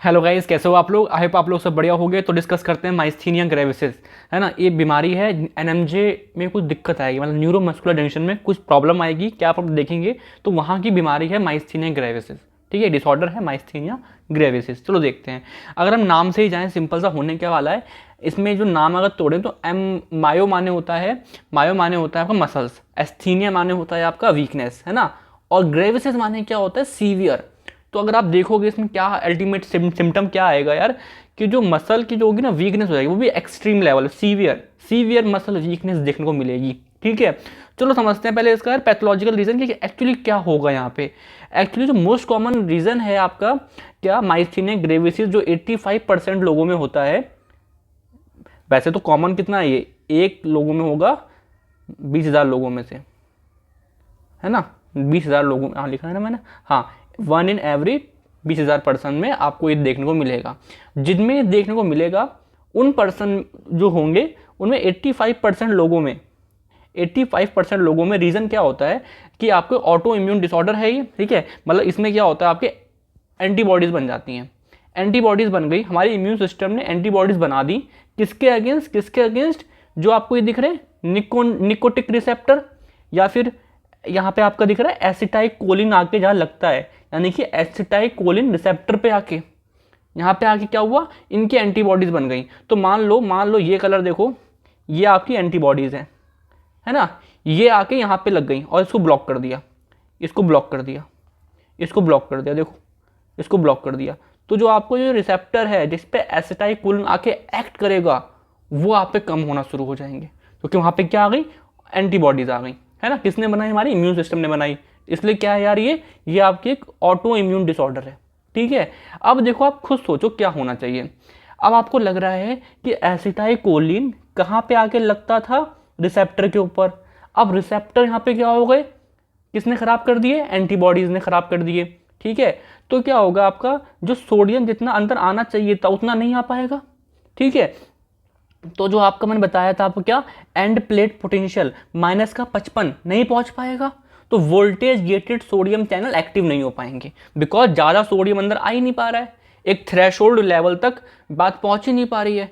Hello guys, कैसे हो आप लोग। आई होप आप लोग सब बढ़िया हो गए। तो डिस्कस करते हैं माइस्थीनिया ग्रेविसिस, है ना। ये बीमारी है, एनएमजे में कुछ दिक्कत आएगी, मतलब न्यूरोमस्कुलर जंक्शन में कुछ प्रॉब्लम आएगी। क्या आप देखेंगे तो वहाँ की बीमारी है माइस्थीनिया ग्रेविसिस। ठीक है, डिसऑर्डर है माइस्थीनिया ग्रेविसिस। चलो देखते हैं। अगर हम नाम से ही जाएँ, सिंपल सा होने क्या वाला है। इसमें जो नाम अगर तोड़ें तो मायो माने होता है, मायो माने होता है आपका मसल्स, एस्थीनिया माने होता है आपका वीकनेस, है ना। और ग्रेविसिस माने क्या होता है, सीवियर। तो अगर आप देखोगे इसमें क्या अल्टीमेट सिम्टम क्या आएगा यार, कि जो मसल की जो होगी ना वीकनेस हो जाएगी, वो भी extreme level, severe severe muscle weakness देखने को मिलेगी। ठीक है, चलो समझते हैं पहले इसका यार पैथोलॉजिकल रीजन कि एक्चुअली क्या होगा यहाँ पे। एक्चुअली जो मोस्ट कॉमन रीजन है आपका क्या, माइस्थीनिया ग्रेविसिस, जो 85% लोगों में होता है। वैसे तो कॉमन कितना है, ये एक लोगों में होगा 20,000 लोगों में से, है ना। 20,000 लोगों में, हाँ लिखा है ना मैंने, हाँ 1 in every 20,000 पर्सन में आपको ये देखने को मिलेगा। जिनमें ये देखने को मिलेगा उन पर्सन जो होंगे उनमें 85% लोगों में, 85% लोगों में रीज़न क्या होता है कि आपको ऑटो इम्यून डिसऑर्डर है ये। ठीक है, मतलब इसमें क्या होता है, आपके एंटीबॉडीज़ बन जाती हैं। एंटीबॉडीज़ बन गई, हमारी इम्यून सिस्टम ने एंटीबॉडीज़ बना दी। किसके अगेंस्ट, किसके अगेंस्ट, जो आपको ये दिख रहे हैं निकोटिक रिसेप्टर, या फिर यहाँ पे आपका दिख रहा है एसिटाइकोलिन आके जहाँ लगता है, यानी कि एसिटाइकोलिन रिसेप्टर पे आके, यहाँ पे आके क्या हुआ, इनकी एंटीबॉडीज़ बन गई। तो मान लो ये कलर देखो, ये आपकी एंटीबॉडीज़ हैं, है ना। ये आके यहाँ पे लग गई और इसको ब्लॉक कर दिया, इसको ब्लॉक कर दिया, इसको ब्लॉक कर दिया, देखो इसको ब्लॉक कर दिया। तो जो आपको जो रिसेप्टर है जिस पे एसिटाइकोलिन आके एक्ट करेगा, वो आप पे कम होना शुरू हो जाएंगे, क्योंकि वहाँ पे क्या आ गई, एंटीबॉडीज़ आ गई, है ना। किसने बनाई, हमारी इम्यून सिस्टम ने बनाई। इसलिए क्या है यार, ये आपकी एक ऑटो इम्यून डिसऑर्डर है। ठीक है, अब देखो आप खुद सोचो क्या होना चाहिए। अब आपको लग रहा है कि एसिटाइकोलिन कहाँ पे आके लगता था, रिसेप्टर के ऊपर। अब रिसेप्टर यहाँ पे क्या हो गए, किसने खराब कर दिए, एंटीबॉडीज ने खराब कर दिए। ठीक है, तो क्या होगा, आपका जो सोडियम जितना अंदर आना चाहिए था उतना नहीं आ पाएगा। ठीक है, तो जो आपका मैंने बताया था आपको क्या, एंड प्लेट पोटेंशियल -55 नहीं पहुंच पाएगा। तो voltage gated sodium channel active नहीं हो पाएंगे, बिकॉज ज़्यादा सोडियम अंदर आ ही नहीं पा रहा है, एक थ्रेशोल्ड लेवल तक बात पहुंच ही नहीं पा रही है।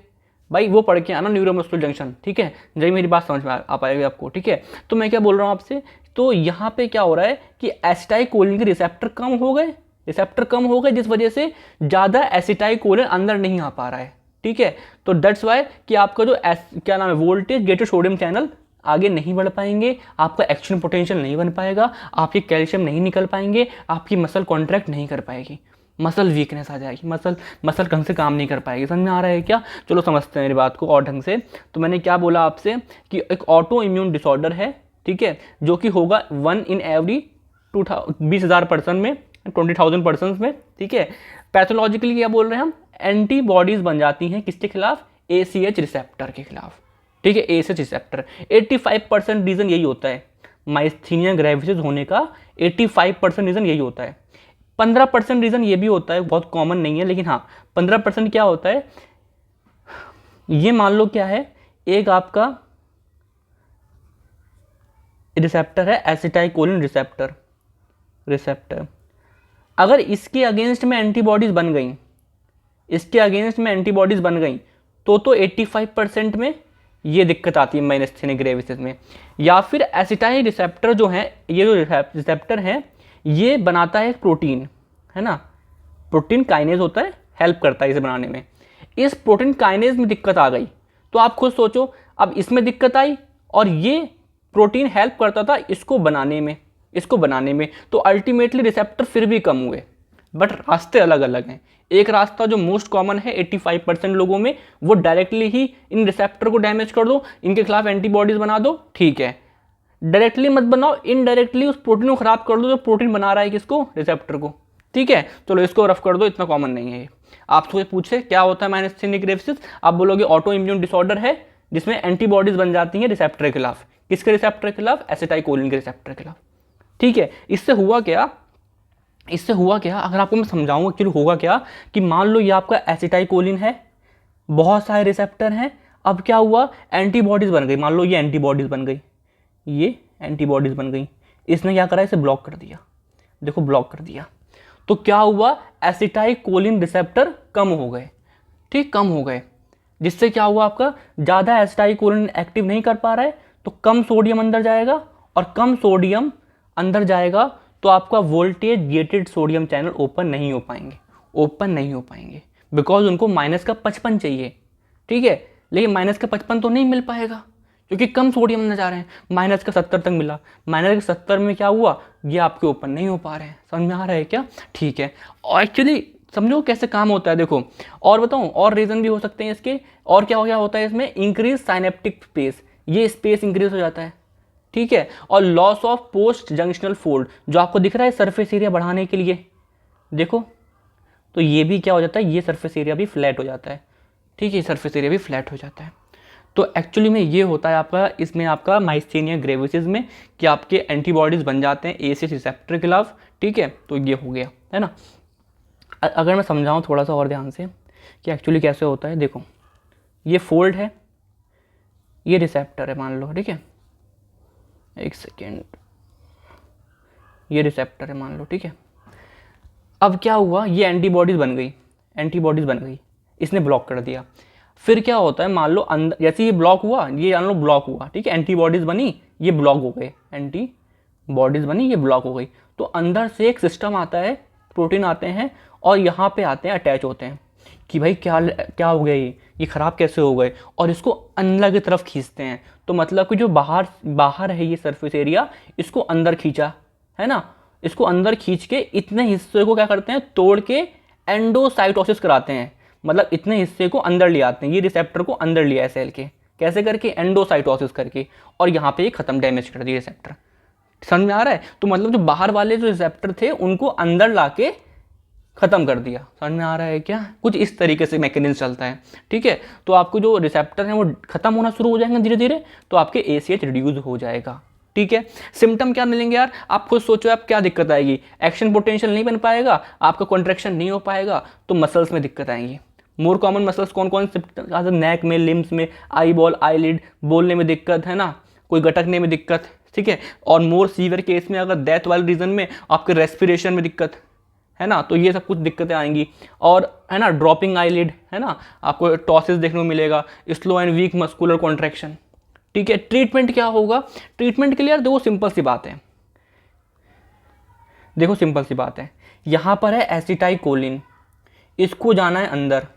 भाई वो पढ़ के आना न्यूरोमस्कुलर जंक्शन, ठीक है, जब मेरी बात समझ में आ पाएगी आपको। ठीक है, तो मैं क्या बोल रहा हूँ आपसे, तो यहाँ पे क्या हो रहा है कि एसिटाइकोलिन के रिसेप्टर कम हो गए, रिसेप्टर कम हो गए, जिस वजह से ज़्यादा एसिटाइकोलिन अंदर नहीं आ पा रहा है। ठीक है, तो दैट्स वाई कि आपका जो क्या नाम है, वोल्टेज गेटेड सोडियम चैनल आगे नहीं बढ़ पाएंगे, आपका एक्शन पोटेंशियल नहीं बन पाएगा, आपके कैल्शियम नहीं निकल पाएंगे, आपकी मसल कॉन्ट्रैक्ट नहीं कर पाएगी, मसल वीकनेस आ जाएगी, मसल ढंग से काम नहीं कर पाएगी। समझ में आ रहा है क्या। चलो समझते हैं मेरी बात को और ढंग से। तो मैंने क्या बोला आपसे कि एक ऑटो इम्यून डिसऑर्डर है, ठीक है, जो कि होगा 1 in every 20,000 पर्सन में, 20,000 पर्सन में। ठीक है, पैथोलॉजिकली क्या बोल रहे हैं हम, एंटीबॉडीज बन जाती हैं किसके खिलाफ, ACH रिसेप्टर के खिलाफ। ठीक है, ACH रिसेप्टर, 85% रीजन यही होता है माइस्थीनिया ग्रेविसिस होने का, 85% रीजन यही होता है। 15% रीजन ये भी होता है, बहुत कॉमन नहीं है लेकिन हाँ 15% क्या होता है, ये मान लो क्या है, एक आपका रिसेप्टर है एसिटाइकोलिन रिसेप्टर, अगर इसके अगेंस्ट में एंटीबॉडीज बन गई, इसके अगेंस्ट में एंटीबॉडीज बन गई, तो 85% में ये दिक्कत आती है माइस्थीनिया ग्रेविसिस में। या फिर एसिटाइल रिसेप्टर जो है, ये जो रिसेप्टर है ये बनाता है एक प्रोटीन, है ना, प्रोटीन काइनेज होता है, हेल्प करता है इसे बनाने में। इस प्रोटीन काइनेज में दिक्कत आ गई तो आप खुद सोचो, अब इसमें दिक्कत आई और ये प्रोटीन हेल्प करता था इसको बनाने में, तो अल्टीमेटली रिसेप्टर फिर भी कम हुए, बट रास्ते अलग अलग हैं। एक रास्ता जो मोस्ट कॉमन है 85% लोगों में, वो डायरेक्टली ही इन रिसेप्टर को डैमेज कर दो, इनके खिलाफ एंटीबॉडीज बना दो, ठीक है। डायरेक्टली मत बनाओ, इनडायरेक्टली उस प्रोटीन को खराब कर दो जो प्रोटीन बना रहा है किसको, रिसेप्टर को। ठीक है, चलो इसको रफ कर दो, इतना कॉमन नहीं है ये। आपसे पूछे क्या होता है माइस्थीनिया ग्रेविसिस, आप बोलोगे ऑटो इम्यून डिसऑर्डर है जिसमें एंटीबॉडीज बन जाती हैं रिसेप्टर के खिलाफ। किसके रिसेप्टर के खिलाफ, एसिटाइकोलिन के रिसेप्टर के खिलाफ। ठीक है, इससे हुआ क्या, अगर आपको मैं समझाऊंगा एक्चुअली होगा क्या, कि मान लो ये आपका एसिटाइकोलिन है, बहुत सारे रिसेप्टर हैं, अब क्या हुआ, एंटीबॉडीज बन गई, मान लो ये एंटीबॉडीज बन गई, ये एंटीबॉडीज बन गई, इसने क्या करा, इसे ब्लॉक कर दिया, देखो ब्लॉक कर दिया। तो क्या हुआ, एसिटाइलकोलिन रिसेप्टर कम हो गए, ठीक, कम हो गए, जिससे क्या हुआ आपका, ज़्यादा एसिटाइलकोलिन एक्टिव नहीं कर पा रहा है तो कम सोडियम अंदर जाएगा, और कम सोडियम अंदर जाएगा तो आपका voltage gated sodium channel open नहीं हो पाएंगे, ओपन नहीं हो पाएंगे, बिकॉज उनको -55 चाहिए, ठीक है, लेकिन -55 तो नहीं मिल पाएगा क्योंकि कम सोडियम अंदर जा रहे हैं। -70 तक मिला, -70 में क्या हुआ, ये आपके ओपन नहीं हो पा रहे हैं। समझ में आ रहा है क्या? ठीक है, और एक्चुअली समझो कैसे काम होता है, देखो और बताऊं, और रीज़न भी हो सकते हैं इसके, और क्या होता है इसमें, इंक्रीज साइनेप्टिक स्पेस, ये स्पेस इंक्रीज हो जाता है, ठीक है, और loss of post junctional fold जो आपको दिख रहा है सरफेस एरिया बढ़ाने के लिए, देखो, तो ये भी क्या हो जाता है, ये सरफेस एरिया भी फ्लैट हो जाता है, ठीक है, सरफेस एरिया भी फ्लैट हो जाता है। तो एक्चुअली में ये होता है आपका, इसमें आपका माइस्थेनिया ग्रेविसिस में कि आपके एंटीबॉडीज़ बन जाते हैं एसीएच रिसेप्टर के खिलाफ, ठीक है, तो ये हो गया है ना। अगर मैं समझाऊँ थोड़ा सा और ध्यान से कि एक्चुअली कैसे होता है, देखो ये फोल्ड है, ये रिसेप्टर है मान लो, ठीक है, एक सेकेंड, ये रिसेप्टर है मान लो, ठीक है। अब क्या हुआ, ये एंटीबॉडीज़ बन गई, एंटीबॉडीज़ बन गई, इसने ब्लॉक कर दिया। फिर क्या होता है, मान लो अंदर जैसे ये ब्लॉक हुआ, ये जान लो ब्लॉक हुआ, ठीक है, एंटीबॉडीज़ बनी, ये ब्लॉक हो गए, एंटीबॉडीज़ बनी, ये ब्लॉक हो गई, तो अंदर से एक सिस्टम आता है, प्रोटीन आते हैं और यहाँ पे आते हैं, अटैच होते हैं कि भाई क्या हो गया, ये ख़राब कैसे हो गए, और इसको अंदर की तरफ खींचते हैं। तो मतलब कि जो बाहर है ये सरफेस एरिया, इसको अंदर खींचा है ना, इसको अंदर खींच के इतने हिस्से को क्या करते हैं, तोड़ के एंडोसाइटोसिस कराते हैं, मतलब इतने हिस्से को अंदर ले आते हैं, ये रिसेप्टर को अंदर लिया है सेल के, कैसे करके, एंडोसाइटोसिस करके, और यहाँ पे खत्म, डैमेज कर दिया रिसेप्टर। समझ में आ रहा है? तो मतलब जो बाहर वाले जो रिसेप्टर थे उनको अंदर लाके खत्म कर दिया। समझ में आ रहा है क्या? कुछ इस तरीके से मैकेनिज्म चलता है, ठीक है। तो आपको जो रिसेप्टर हैं वो खत्म होना शुरू हो जाएंगे धीरे धीरे, तो आपके एसीएच रिड्यूस हो जाएगा, ठीक है। सिम्टम क्या मिलेंगे यार, आप खुद सोचो, आप क्या दिक्कत आएगी, एक्शन पोटेंशियल नहीं बन पाएगा, आपका कॉन्ट्रैक्शन नहीं हो पाएगा, तो मसल्स में दिक्कत आएंगी। मोर कॉमन मसल्स कौन कौन से, नेक में, लिम्स में, आई बॉल, आई लिड, बोलने में दिक्कत है ना, कोई गटकने में दिक्कत, ठीक है, और मोर सीवियर केस में अगर डेथ वाले रीजन में आपके रेस्पिरेशन में दिक्कत है ना, तो ये सब कुछ दिक्कतें आएंगी। और है ना, ड्रॉपिंग आईलिड है ना, आपको टॉसिस देखने को मिलेगा, slow and weak muscular contraction, ठीक है। ट्रीटमेंट क्या होगा, ट्रीटमेंट के लिए यार देखो सिंपल सी बात है, देखो सिंपल सी बात है, यहाँ पर है एसिटाइलकोलिन, इसको जाना है अंदर,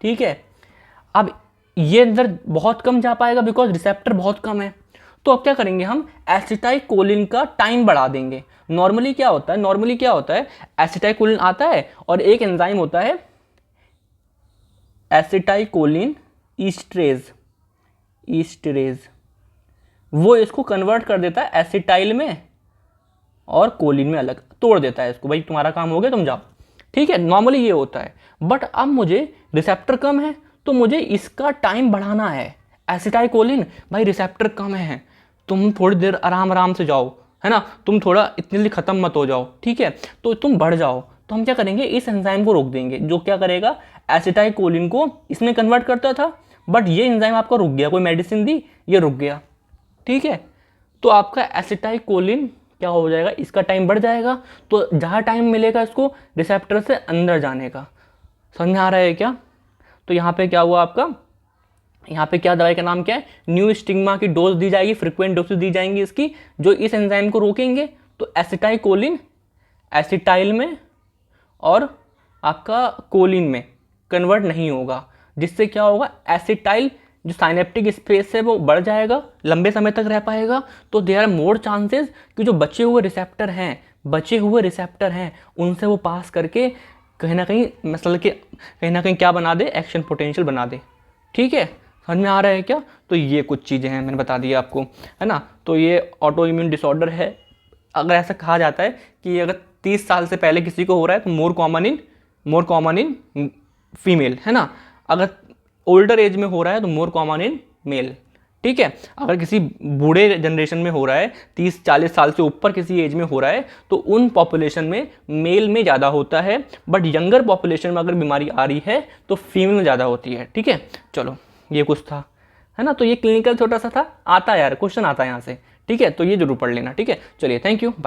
ठीक है। अब ये अंदर बहुत कम जा पाएगा बिकॉज रिसेप्टर बहुत कम है, तो अब क्या करेंगे हम, एसिटाइलकोलिन का टाइम बढ़ा देंगे। नॉर्मली क्या होता है, एसिटाइलकोलिन आता है और एक एंजाइम होता है एसिटाइलकोलिन ईस्टरेज, वो इसको कन्वर्ट कर देता है एसिटाइल में और कोलिन में, अलग तोड़ देता है इसको, भाई तुम्हारा काम हो गया, तुम जाओ, ठीक है। नॉर्मली ये होता है, बट अब मुझे रिसेप्टर कम है तो मुझे इसका टाइम बढ़ाना है। एसिटाइलकोलिन भाई रिसेप्टर कम है, तुम थोड़ी देर आराम से जाओ, है ना, तुम थोड़ा इतनी जल्दी खत्म मत हो जाओ, ठीक है, तो तुम बढ़ जाओ। तो हम क्या करेंगे, इस एंजाइम को रोक देंगे, जो क्या करेगा, एसिटाइलकोलिन को इसमें कन्वर्ट करता था, बट ये एंजाइम आपका रुक गया, कोई मेडिसिन दी, ये रुक गया, ठीक है। तो आपका एसिटाइलकोलिन क्या हो जाएगा, इसका टाइम बढ़ जाएगा, तो जहाँ टाइम मिलेगा इसको रिसेप्टर से अंदर जाने का। समझ में आ रहा है क्या? तो यहाँ पे क्या हुआ आपका, यहाँ पे क्या दवाई का नाम क्या है, न्यू स्टिग्मा की डोज दी जाएगी, फ्रिक्वेंट डोसेज दी जाएंगी इसकी, जो इस एंजाइम को रोकेंगे। तो एसिटाइलकोलिन एसिटाइल में और आपका कोलिन में कन्वर्ट नहीं होगा, जिससे क्या होगा, एसिटाइल जो साइनेप्टिक स्पेस है वो बढ़ जाएगा, लंबे समय तक रह पाएगा। तो देयर आर मोर चांसेस कि जो बचे हुए रिसेप्टर हैं उनसे वो पास करके कहीं ना कहीं मसल के कहीं ना कहीं क्या बना दे, एक्शन पोटेंशियल बना दे, ठीक है। समझ में आ रहा है क्या? तो ये कुछ चीज़ें हैं, मैंने बता दिया आपको, है ना। तो ये ऑटो इम्यून डिसऑर्डर है। अगर ऐसा कहा जाता है कि अगर 30 साल से पहले किसी को हो रहा है तो मोर कॉमन इन फीमेल, है ना। अगर ओल्डर एज में हो रहा है तो मोर कॉमन इन मेल, ठीक है। अगर किसी बूढ़े जनरेशन में हो रहा है, 30-40 साल से ऊपर किसी एज में हो रहा है, तो उन पॉपुलेशन में मेल में ज़्यादा होता है, बट यंगर पॉपुलेशन में अगर बीमारी आ रही है तो फीमेल में ज़्यादा होती है, ठीक है। चलो ये कुछ था, है ना। तो ये क्लिनिकल छोटा सा था, आता है यार, क्वेश्चन आता है यहाँ से, ठीक है। तो ये जरूर पढ़ लेना, ठीक है। चलिए, थैंक यू, बाय।